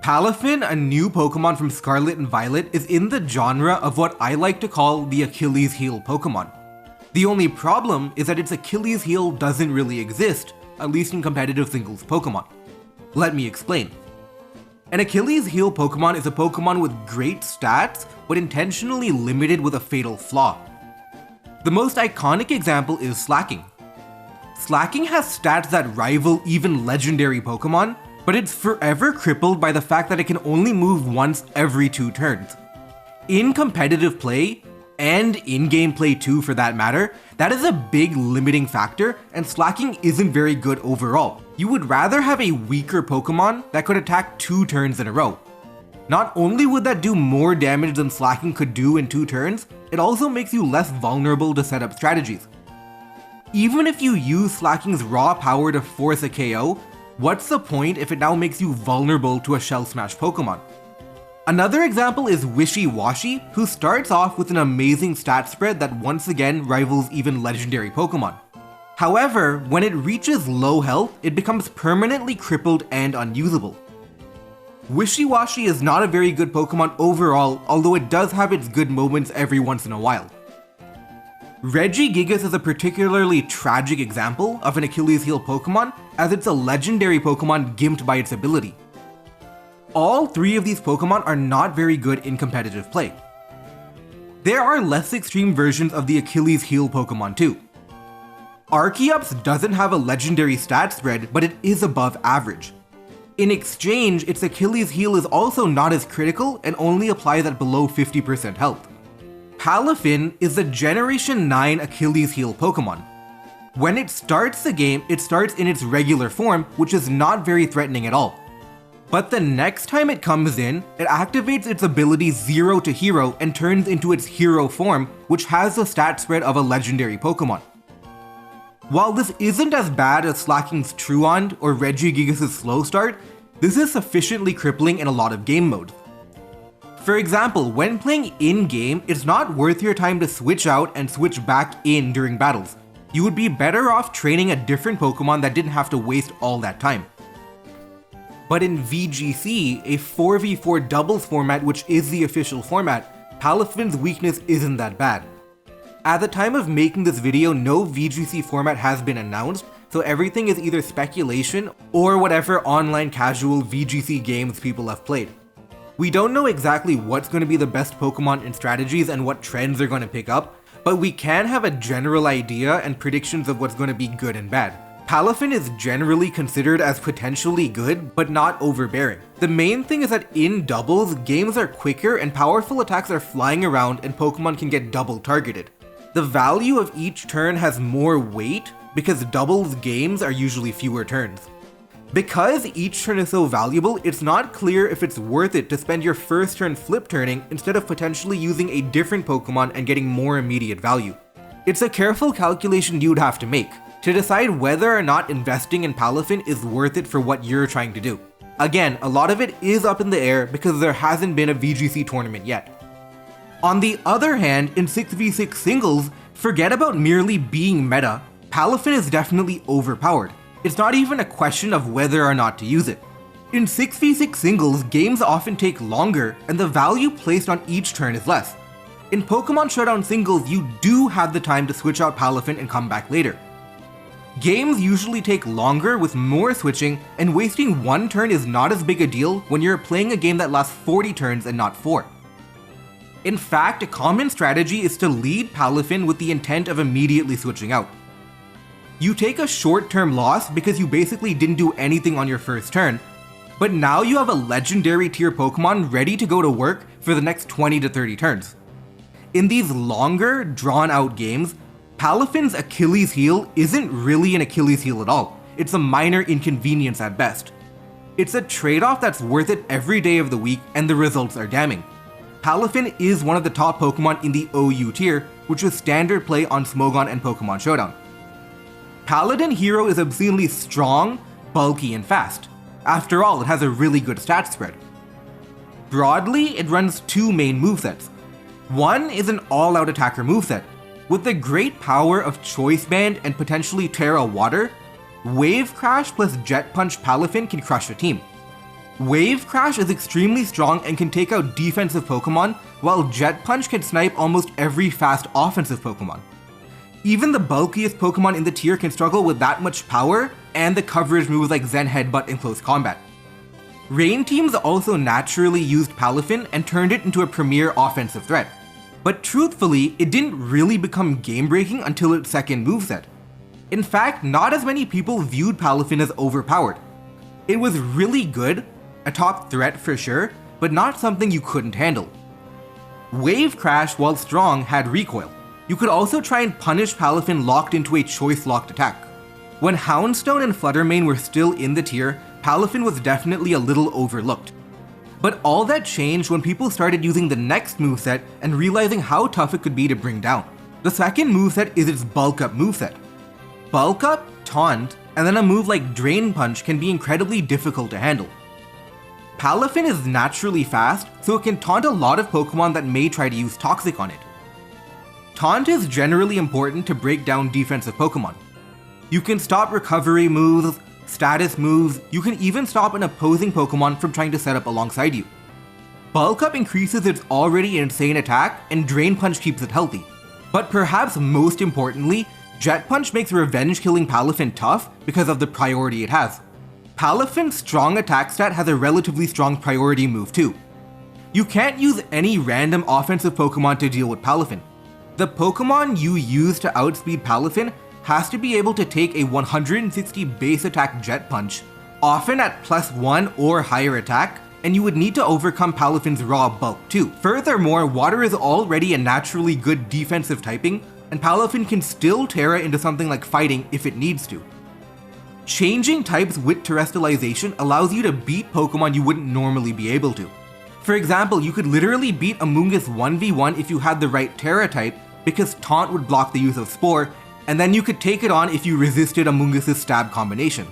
Palafin, a new Pokémon from Scarlet and Violet, is in the genre of what I like to call the Achilles heel Pokémon. The only problem is that its Achilles heel doesn't really exist, at least in competitive singles Pokémon. Let me explain. An Achilles heel Pokémon is a Pokémon with great stats, but intentionally limited with a fatal flaw. The most iconic example is Slacking. Slacking has stats that rival even legendary Pokémon, but it's forever crippled by the fact that it can only move once every 2 turns. In competitive play, and in-game play too for that matter, that is a big limiting factor, and Slacking isn't very good overall. You would rather have a weaker Pokémon that could attack 2 turns in a row. Not only would that do more damage than Slacking could do in 2 turns, it also makes you less vulnerable to set up strategies. Even if you use Slacking's raw power to force a KO, what's the point if it now makes you vulnerable to a Shell Smash Pokémon? Another example is Wishy-Washy, who starts off with an amazing stat spread that once again rivals even legendary Pokémon. However, when it reaches low health, it becomes permanently crippled and unusable. Wishy-Washy is not a very good Pokémon overall, although it does have its good moments every once in a while. Regigigas is a particularly tragic example of an Achilles heel Pokémon, as it's a legendary Pokémon gimped by its ability. All 3 of these Pokémon are not very good in competitive play. There are less extreme versions of the Achilles heel Pokémon too. Archeops doesn't have a legendary stat spread, but it is above average. In exchange, its Achilles heel is also not as critical and only applies at below 50% health. Palafin is the Generation 9 Achilles heel Pokémon. When it starts the game, it starts in its regular form, which is not very threatening at all. But the next time it comes in, it activates its ability Zero to Hero and turns into its Hero form, which has the stat spread of a legendary Pokémon. While this isn't as bad as Slacking's Truant or Regigigas' Slow Start, this is sufficiently crippling in a lot of game modes. For example, when playing in-game, it's not worth your time to switch out and switch back in during battles. You would be better off training a different Pokémon that didn't have to waste all that time. But in VGC, a 4v4 doubles format which is the official format, Palafin's weakness isn't that bad. At the time of making this video, no VGC format has been announced, so everything is either speculation or whatever online casual VGC games people have played. We don't know exactly what's going to be the best Pokémon in strategies and what trends they're going to pick up, but we can have a general idea and predictions of what's going to be good and bad. Palafin is generally considered as potentially good, but not overbearing. The main thing is that in doubles, games are quicker and powerful attacks are flying around and Pokémon can get double targeted. The value of each turn has more weight because doubles games are usually fewer turns. Because each turn is so valuable, it's not clear if it's worth it to spend your first turn flip turning instead of potentially using a different Pokémon and getting more immediate value. It's a careful calculation you'd have to make to decide whether or not investing in Palafin is worth it for what you're trying to do. Again, a lot of it is up in the air because there hasn't been a VGC tournament yet. On the other hand, in 6v6 singles, forget about merely being meta, Palafin is definitely overpowered. It's not even a question of whether or not to use it. In 6v6 singles, games often take longer and the value placed on each turn is less. In Pokémon Showdown singles, you do have the time to switch out Palafin and come back later. Games usually take longer with more switching, and wasting 1 turn is not as big a deal when you're playing a game that lasts 40 turns and not 4. In fact, a common strategy is to lead Palafin with the intent of immediately switching out. You take a short-term loss because you basically didn't do anything on your first turn, but now you have a legendary tier Pokémon ready to go to work for the next 20 to 30 turns. In these longer, drawn-out games, Palafin's Achilles heel isn't really an Achilles heel at all. It's a minor inconvenience at best. It's a trade-off that's worth it every day of the week, and the results are damning. Palafin is one of the top Pokémon in the OU tier, which is standard play on Smogon and Pokémon Showdown. Paladin Hero is obscenely strong, bulky, and fast. After all, it has a really good stat spread. Broadly, it runs 2 main movesets. One is an all-out attacker moveset. With the great power of Choice Band and potentially Terra Water, Wave Crash plus Jet Punch Palafin can crush a team. Wave Crash is extremely strong and can take out defensive Pokémon, while Jet Punch can snipe almost every fast offensive Pokémon. Even the bulkiest Pokémon in the tier can struggle with that much power and the coverage moves like Zen Headbutt in close combat. Rain teams also naturally used Palafin and turned it into a premier offensive threat. But truthfully, it didn't really become game-breaking until its second moveset. In fact, not as many people viewed Palafin as overpowered. It was really good, a top threat for sure, but not something you couldn't handle. Wave Crash, while strong, had recoil. You could also try and punish Palafin locked into a choice-locked attack. When Houndstone and Fluttermane were still in the tier, Palafin was definitely a little overlooked. But all that changed when people started using the next moveset and realizing how tough it could be to bring down. The second moveset is its Bulk Up moveset. Bulk Up, Taunt, and then a move like Drain Punch can be incredibly difficult to handle. Palafin is naturally fast, so it can taunt a lot of Pokémon that may try to use Toxic on it. Taunt is generally important to break down defensive Pokémon. You can stop recovery moves, status moves, you can even stop an opposing Pokémon from trying to set up alongside you. Bulk Up increases its already insane attack, and Drain Punch keeps it healthy. But perhaps most importantly, Jet Punch makes revenge killing Palafin tough because of the priority it has. Palafin's strong attack stat has a relatively strong priority move too. You can't use any random offensive Pokémon to deal with Palafin. The Pokémon you use to outspeed Palafin has to be able to take a 160 base attack Jet Punch, often at +1 or higher attack, and you would need to overcome Palafin's raw bulk too. Furthermore, Water is already a naturally good defensive typing, and Palafin can still Terra into something like Fighting if it needs to. Changing types with Terrestrialization allows you to beat Pokémon you wouldn't normally be able to. For example, you could literally beat Amoonguss 1v1 if you had the right Terra type, because Taunt would block the use of Spore, and then you could take it on if you resisted Amoonguss' stab combination.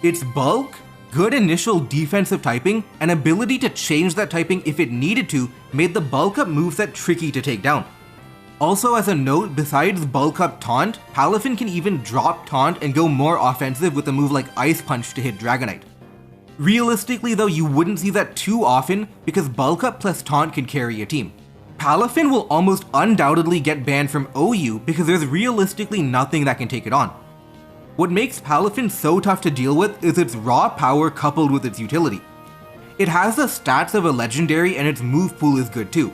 Its bulk, good initial defensive typing, and ability to change that typing if it needed to made the Bulk Up moveset tricky to take down. Also, as a note, besides Bulk Up Taunt, Palafin can even drop Taunt and go more offensive with a move like Ice Punch to hit Dragonite. Realistically though, you wouldn't see that too often because Bulk Up plus Taunt can carry a team. Palafin will almost undoubtedly get banned from OU because there's realistically nothing that can take it on. What makes Palafin so tough to deal with is its raw power coupled with its utility. It has the stats of a legendary and its move pool is good too.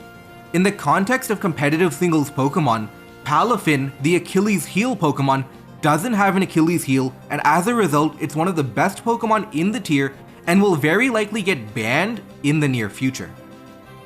In the context of competitive singles Pokémon, Palafin, the Achilles heel Pokémon, doesn't have an Achilles heel, and as a result, it's one of the best Pokémon in the tier and will very likely get banned in the near future.